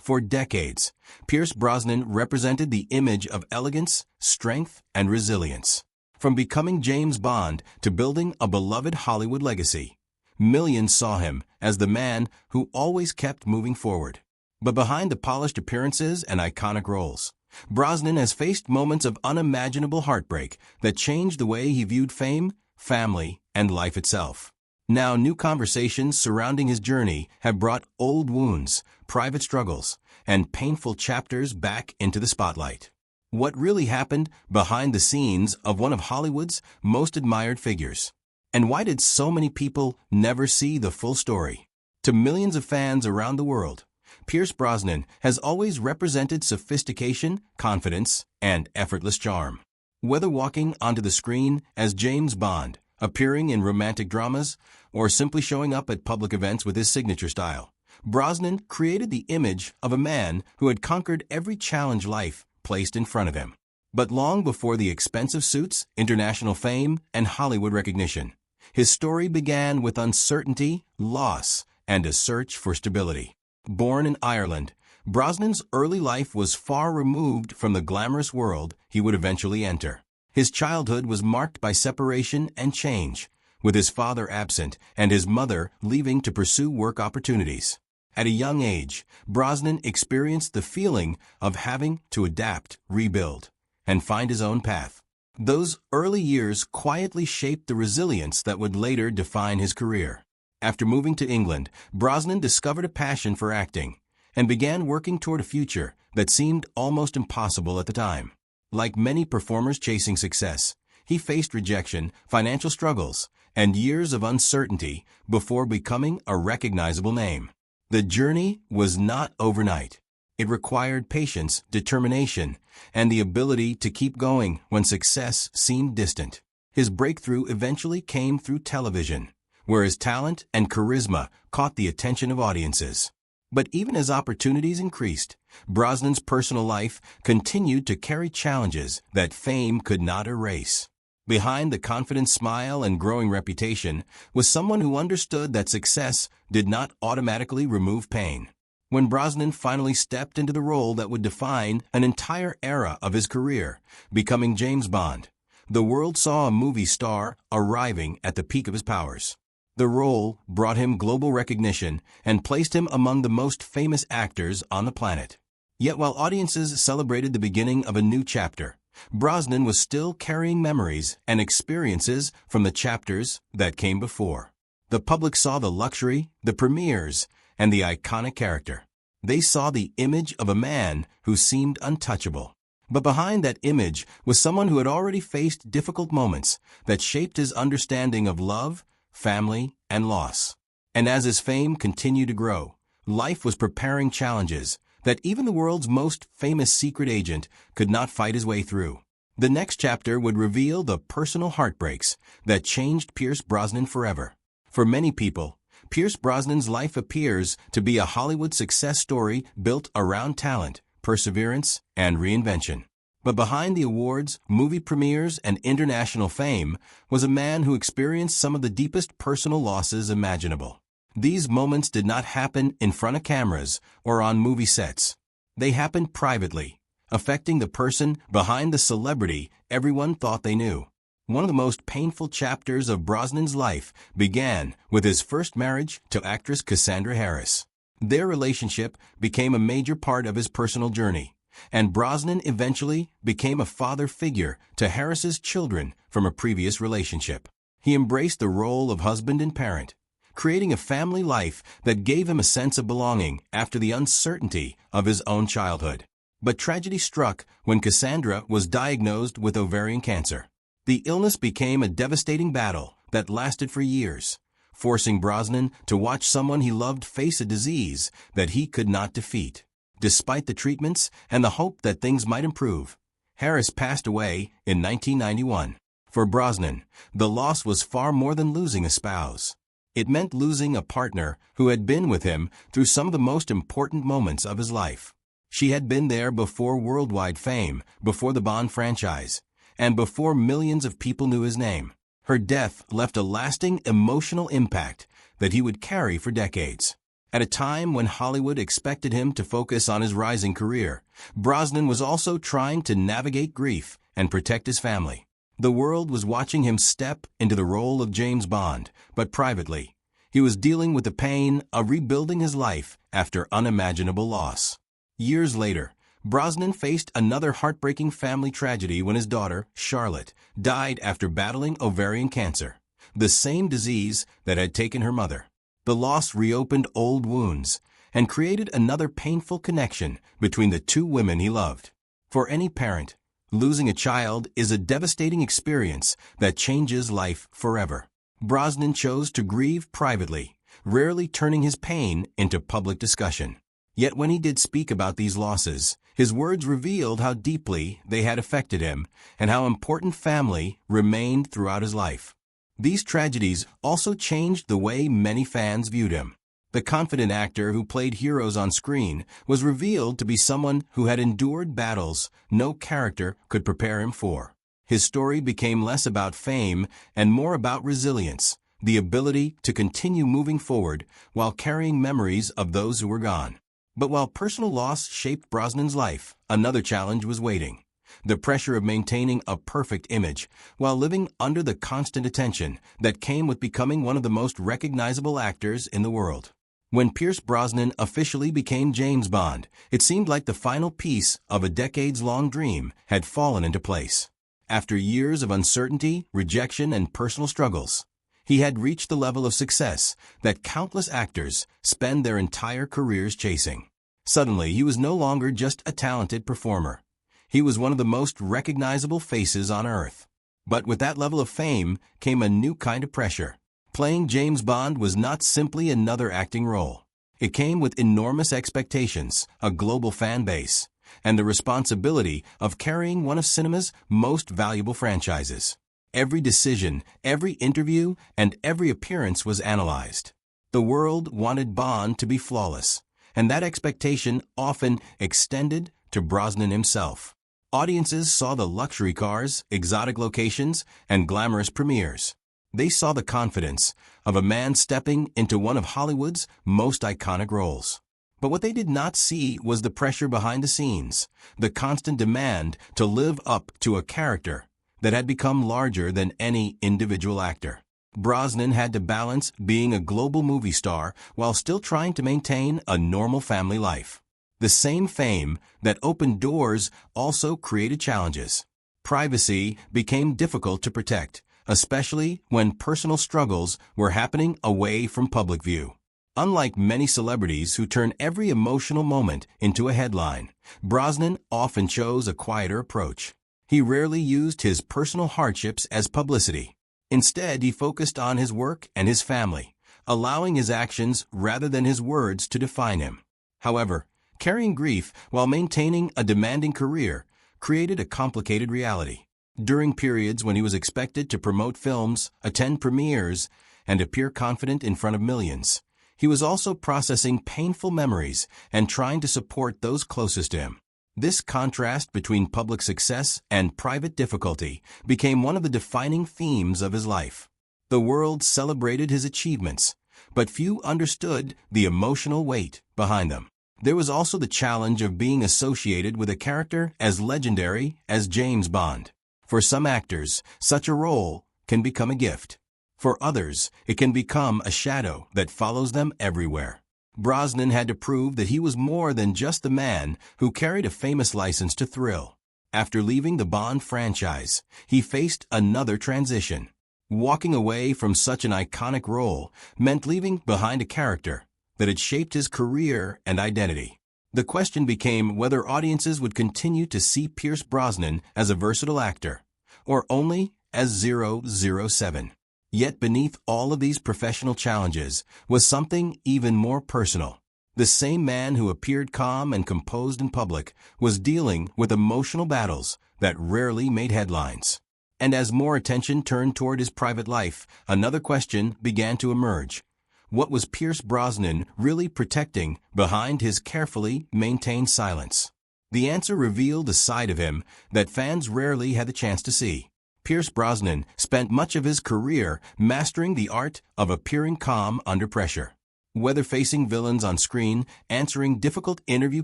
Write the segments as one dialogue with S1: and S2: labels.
S1: For decades, Pierce Brosnan represented the image of elegance, strength, and resilience. From becoming James Bond to building a beloved Hollywood legacy, millions saw him as the man who always kept moving forward. But behind the polished appearances and iconic roles, Brosnan has faced moments of unimaginable heartbreak that changed the way he viewed fame, family, and life itself. Now, new conversations surrounding his journey have brought old wounds, private struggles, and painful chapters back into the spotlight. What really happened behind the scenes of one of Hollywood's most admired figures? And why did so many people never see the full story? To millions of fans around the world, Pierce Brosnan has always represented sophistication, confidence, and effortless charm. Whether walking onto the screen as James Bond, appearing in romantic dramas, or simply showing up at public events with his signature style, Brosnan created the image of a man who had conquered every challenge life placed in front of him. But long before the expensive suits, international fame, and Hollywood recognition, his story began with uncertainty, loss, and a search for stability. Born in Ireland, Brosnan's early life was far removed from the glamorous world he would eventually enter. His childhood was marked by separation and change, with his father absent and his mother leaving to pursue work opportunities. At a young age, Brosnan experienced the feeling of having to adapt, rebuild, and find his own path. Those early years quietly shaped the resilience that would later define his career. After moving to England, Brosnan discovered a passion for acting and began working toward a future that seemed almost impossible at the time. Like many performers chasing success, he faced rejection, financial struggles, and years of uncertainty before becoming a recognizable name. The journey was not overnight. It required patience, determination, and the ability to keep going when success seemed distant. His breakthrough eventually came through television, where his talent and charisma caught the attention of audiences. But even as opportunities increased, Brosnan's personal life continued to carry challenges that fame could not erase. Behind the confident smile and growing reputation was someone who understood that success did not automatically remove pain. When Brosnan finally stepped into the role that would define an entire era of his career, becoming James Bond, the world saw a movie star arriving at the peak of his powers. The role brought him global recognition and placed him among the most famous actors on the planet. Yet while audiences celebrated the beginning of a new chapter, Brosnan was still carrying memories and experiences from the chapters that came before. The public saw the luxury, the premieres, and the iconic character. They saw the image of a man who seemed untouchable. But behind that image was someone who had already faced difficult moments that shaped his understanding of love, family, and loss. And as his fame continued to grow, life was preparing challenges that even the world's most famous secret agent could not fight his way through. The next chapter would reveal the personal heartbreaks that changed Pierce Brosnan forever. For many people, Pierce Brosnan's life appears to be a Hollywood success story built around talent, perseverance, and reinvention. But behind the awards, movie premieres, and international fame was a man who experienced some of the deepest personal losses imaginable. These moments did not happen in front of cameras or on movie sets. They happened privately, affecting the person behind the celebrity everyone thought they knew. One of the most painful chapters of Brosnan's life began with his first marriage to actress Cassandra Harris. Their relationship became a major part of his personal journey, and Brosnan eventually became a father figure to Harris's children from a previous relationship. He embraced the role of husband and parent, creating a family life that gave him a sense of belonging after the uncertainty of his own childhood. But tragedy struck when Cassandra was diagnosed with ovarian cancer. The illness became a devastating battle that lasted for years, forcing Brosnan to watch someone he loved face a disease that he could not defeat. Despite the treatments and the hope that things might improve, Harris passed away in 1991. For Brosnan, the loss was far more than losing a spouse. It meant losing a partner who had been with him through some of the most important moments of his life. She had been there before worldwide fame, before the Bond franchise, and before millions of people knew his name. Her death left a lasting emotional impact that he would carry for decades. At a time when Hollywood expected him to focus on his rising career, Brosnan was also trying to navigate grief and protect his family. The world was watching him step into the role of James Bond, but privately, he was dealing with the pain of rebuilding his life after unimaginable loss. Years later, Brosnan faced another heartbreaking family tragedy when his daughter, Charlotte, died after battling ovarian cancer, the same disease that had taken her mother. The loss reopened old wounds and created another painful connection between the two women he loved. For any parent, losing a child is a devastating experience that changes life forever. Brosnan chose to grieve privately, rarely turning his pain into public discussion. Yet when he did speak about these losses, his words revealed how deeply they had affected him and how important family remained throughout his life. These tragedies also changed the way many fans viewed him. The confident actor who played heroes on screen was revealed to be someone who had endured battles no character could prepare him for. His story became less about fame and more about resilience, the ability to continue moving forward while carrying memories of those who were gone. But while personal loss shaped Brosnan's life, another challenge was waiting. The pressure of maintaining a perfect image while living under the constant attention that came with becoming one of the most recognizable actors in the world. When Pierce Brosnan officially became James Bond, it seemed like the final piece of a decades-long dream had fallen into place. After years of uncertainty, rejection, and personal struggles, he had reached the level of success that countless actors spend their entire careers chasing. Suddenly, he was no longer just a talented performer. He was one of the most recognizable faces on Earth. But with that level of fame came a new kind of pressure. Playing James Bond was not simply another acting role. It came with enormous expectations, a global fan base, and the responsibility of carrying one of cinema's most valuable franchises. Every decision, every interview, and every appearance was analyzed. The world wanted Bond to be flawless, and that expectation often extended to Brosnan himself. Audiences saw the luxury cars, exotic locations, and glamorous premieres. They saw the confidence of a man stepping into one of Hollywood's most iconic roles. But what they did not see was the pressure behind the scenes, the constant demand to live up to a character that had become larger than any individual actor. Brosnan had to balance being a global movie star while still trying to maintain a normal family life. The same fame that opened doors also created challenges. Privacy became difficult to protect, especially when personal struggles were happening away from public view. Unlike many celebrities who turn every emotional moment into a headline, Brosnan often chose a quieter approach. He rarely used his personal hardships as publicity. Instead, he focused on his work and his family, allowing his actions rather than his words to define him. However, carrying grief while maintaining a demanding career created a complicated reality. During periods when he was expected to promote films, attend premieres, and appear confident in front of millions, he was also processing painful memories and trying to support those closest to him. This contrast between public success and private difficulty became one of the defining themes of his life. The world celebrated his achievements, but few understood the emotional weight behind them. There was also the challenge of being associated with a character as legendary as James Bond. For some actors, such a role can become a gift. For others, it can become a shadow that follows them everywhere. Brosnan had to prove that he was more than just the man who carried a famous license to thrill. After leaving the Bond franchise, he faced another transition. Walking away from such an iconic role meant leaving behind a character that had shaped his career and identity. The question became whether audiences would continue to see Pierce Brosnan as a versatile actor, or only as 007. Yet beneath all of these professional challenges was something even more personal. The same man who appeared calm and composed in public was dealing with emotional battles that rarely made headlines. And as more attention turned toward his private life, another question began to emerge. What was Pierce Brosnan really protecting behind his carefully maintained silence? The answer revealed a side of him that fans rarely had the chance to see. Pierce Brosnan spent much of his career mastering the art of appearing calm under pressure. Whether facing villains on screen, answering difficult interview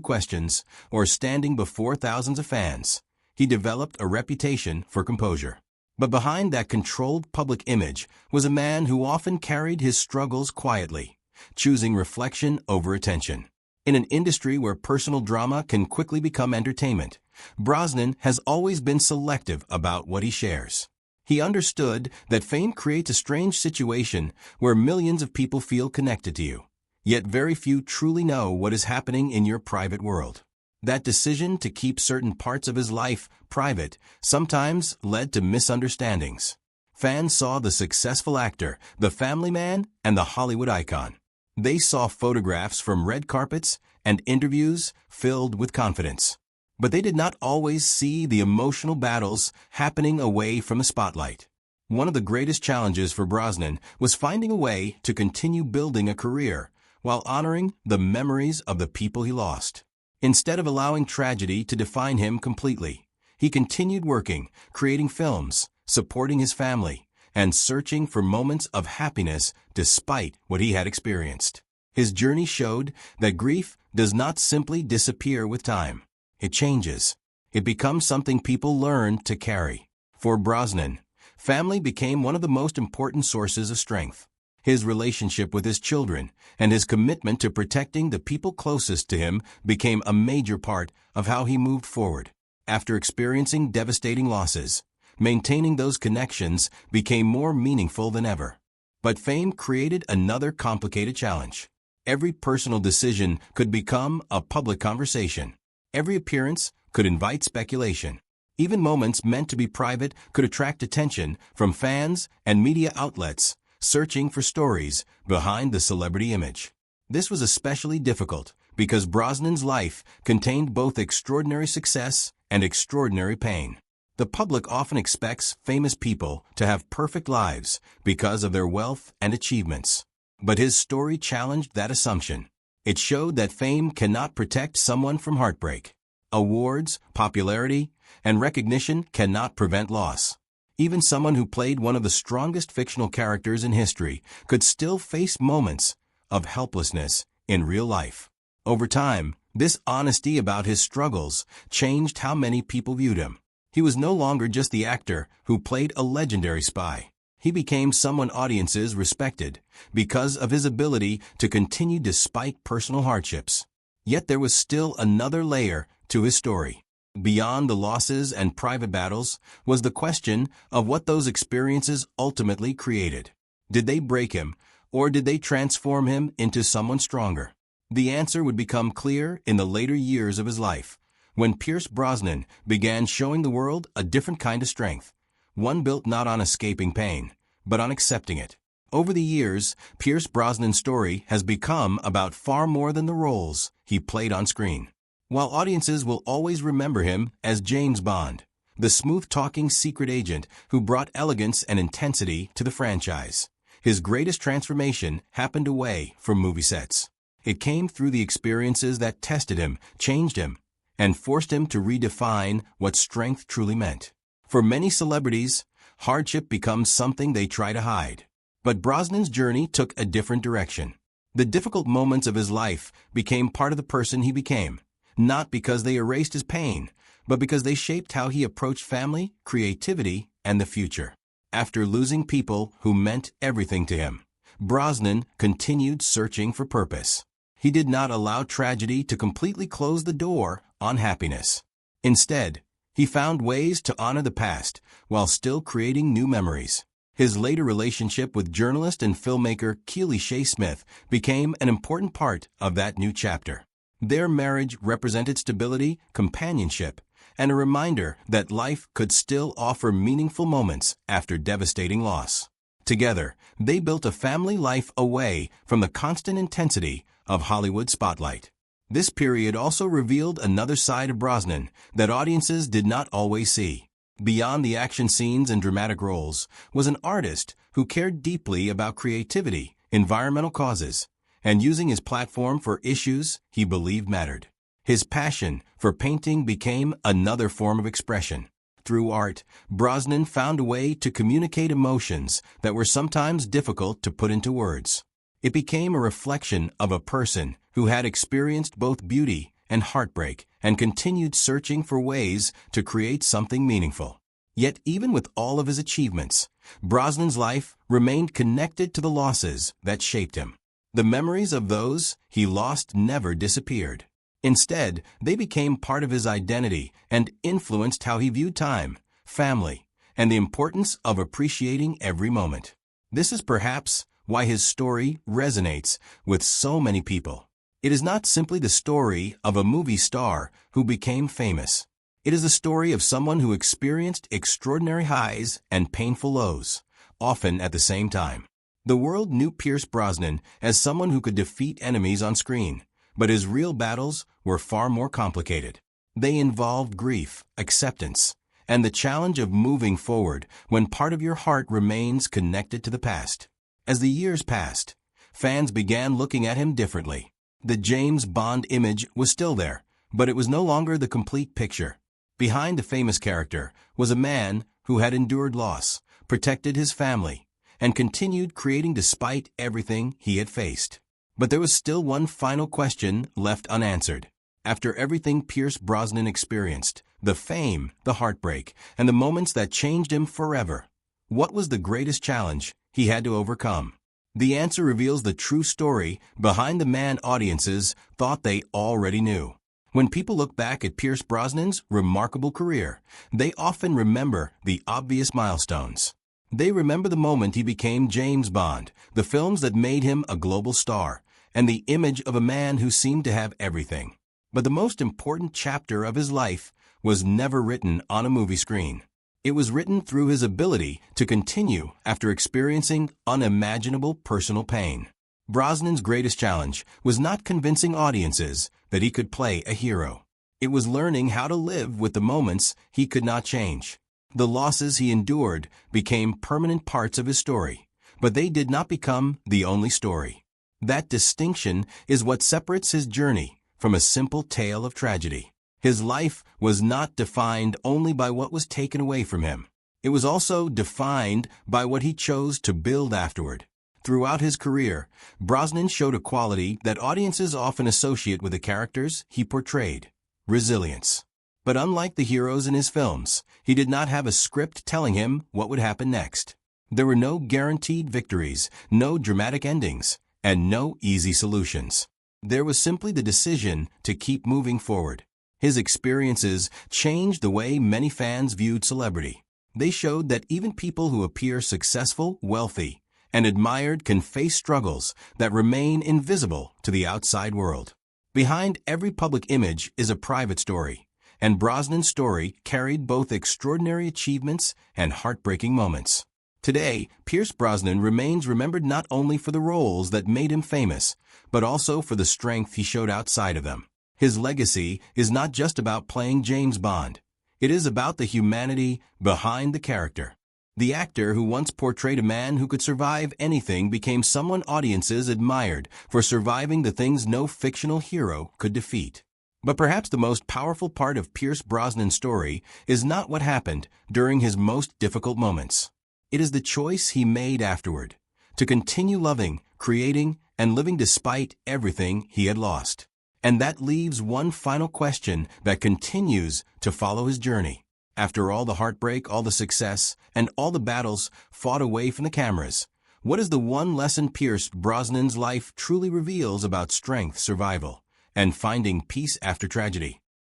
S1: questions, or standing before thousands of fans, he developed a reputation for composure. But behind that controlled public image was a man who often carried his struggles quietly, choosing reflection over attention. In an industry where personal drama can quickly become entertainment, Brosnan has always been selective about what he shares. He understood that fame creates a strange situation where millions of people feel connected to you, yet very few truly know what is happening in your private world. That decision to keep certain parts of his life private sometimes led to misunderstandings. Fans saw the successful actor, the family man, and the Hollywood icon. They saw photographs from red carpets and interviews filled with confidence. But they did not always see the emotional battles happening away from the spotlight. One of the greatest challenges for Brosnan was finding a way to continue building a career while honoring the memories of the people he lost. Instead of allowing tragedy to define him completely, he continued working, creating films, supporting his family, and searching for moments of happiness despite what he had experienced. His journey showed that grief does not simply disappear with time. It changes. It becomes something people learn to carry. For Brosnan, family became one of the most important sources of strength. His relationship with his children and his commitment to protecting the people closest to him became a major part of how he moved forward. After experiencing devastating losses, maintaining those connections became more meaningful than ever. But fame created another complicated challenge. Every personal decision could become a public conversation. Every appearance could invite speculation. Even moments meant to be private could attract attention from fans and media outlets searching for stories behind the celebrity image. This was especially difficult because Brosnan's life contained both extraordinary success and extraordinary pain. The public often expects famous people to have perfect lives because of their wealth and achievements. But his story challenged that assumption. It showed that fame cannot protect someone from heartbreak. Awards, popularity, and recognition cannot prevent loss. Even someone who played one of the strongest fictional characters in history could still face moments of helplessness in real life. Over time, this honesty about his struggles changed how many people viewed him. He was no longer just the actor who played a legendary spy. He became someone audiences respected because of his ability to continue despite personal hardships. Yet there was still another layer to his story. Beyond the losses and private battles was the question of what those experiences ultimately created. Did they break him, or did they transform him into someone stronger? The answer would become clear in the later years of his life, when Pierce Brosnan began showing the world a different kind of strength, one built not on escaping pain, but on accepting it. Over the years, Pierce Brosnan's story has become about far more than the roles he played on screen. While audiences will always remember him as James Bond, the smooth-talking secret agent who brought elegance and intensity to the franchise, his greatest transformation happened away from movie sets. It came through the experiences that tested him, changed him, and forced him to redefine what strength truly meant. For many celebrities, hardship becomes something they try to hide. But Brosnan's journey took a different direction. The difficult moments of his life became part of the person he became, not because they erased his pain, but because they shaped how he approached family, creativity, and the future. After losing people who meant everything to him, Brosnan continued searching for purpose. He did not allow tragedy to completely close the door on happiness. Instead, he found ways to honor the past while still creating new memories. His later relationship with journalist and filmmaker Keely Shea Smith became an important part of that new chapter. Their marriage represented stability, companionship, and a reminder that life could still offer meaningful moments after devastating loss. Together, they built a family life away from the constant intensity of Hollywood spotlight. This period also revealed another side of Brosnan that audiences did not always see. Beyond the action scenes and dramatic roles was an artist who cared deeply about creativity, environmental causes, and using his platform for issues he believed mattered. His passion for painting became another form of expression. Through art, Brosnan found a way to communicate emotions that were sometimes difficult to put into words. It became a reflection of a person who had experienced both beauty and heartbreak and continued searching for ways to create something meaningful. Yet even with all of his achievements, Brosnan's life remained connected to the losses that shaped him. The memories of those he lost never disappeared. Instead, they became part of his identity and influenced how he viewed time, family, and the importance of appreciating every moment. This is perhaps why his story resonates with so many people. It is not simply the story of a movie star who became famous. It is the story of someone who experienced extraordinary highs and painful lows, often at the same time. The world knew Pierce Brosnan as someone who could defeat enemies on screen, but his real battles were far more complicated. They involved grief, acceptance, and the challenge of moving forward when part of your heart remains connected to the past. As the years passed, fans began looking at him differently. The James Bond image was still there, but it was no longer the complete picture. Behind the famous character was a man who had endured loss, protected his family, and continued creating despite everything he had faced. But there was still one final question left unanswered. After everything Pierce Brosnan experienced, the fame, the heartbreak, and the moments that changed him forever, what was the greatest challenge he had to overcome? The answer reveals the true story behind the man audiences thought they already knew. When people look back at Pierce Brosnan's remarkable career, they often remember the obvious milestones. They remember the moment he became James Bond, the films that made him a global star, and the image of a man who seemed to have everything. But the most important chapter of his life was never written on a movie screen. It was written through his ability to continue after experiencing unimaginable personal pain. Brosnan's greatest challenge was not convincing audiences that he could play a hero. It was learning how to live with the moments he could not change. The losses he endured became permanent parts of his story, but they did not become the only story. That distinction is what separates his journey from a simple tale of tragedy. His life was not defined only by what was taken away from him. It was also defined by what he chose to build afterward. Throughout his career, Brosnan showed a quality that audiences often associate with the characters he portrayed: resilience. But unlike the heroes in his films, he did not have a script telling him what would happen next. There were no guaranteed victories, no dramatic endings, and no easy solutions. There was simply the decision to keep moving forward. His experiences changed the way many fans viewed celebrity. They showed that even people who appear successful, wealthy, and admired can face struggles that remain invisible to the outside world. Behind every public image is a private story, and Brosnan's story carried both extraordinary achievements and heartbreaking moments. Today, Pierce Brosnan remains remembered not only for the roles that made him famous, but also for the strength he showed outside of them. His legacy is not just about playing James Bond. It is about the humanity behind the character. The actor who once portrayed a man who could survive anything became someone audiences admired for surviving the things no fictional hero could defeat. But perhaps the most powerful part of Pierce Brosnan's story is not what happened during his most difficult moments. It is the choice he made afterward, to continue loving, creating, and living despite everything he had lost. And that leaves one final question that continues to follow his journey. After all the heartbreak, all the success, and all the battles fought away from the cameras, what is the one lesson Pierce Brosnan's life truly reveals about strength, survival, and finding peace after tragedy?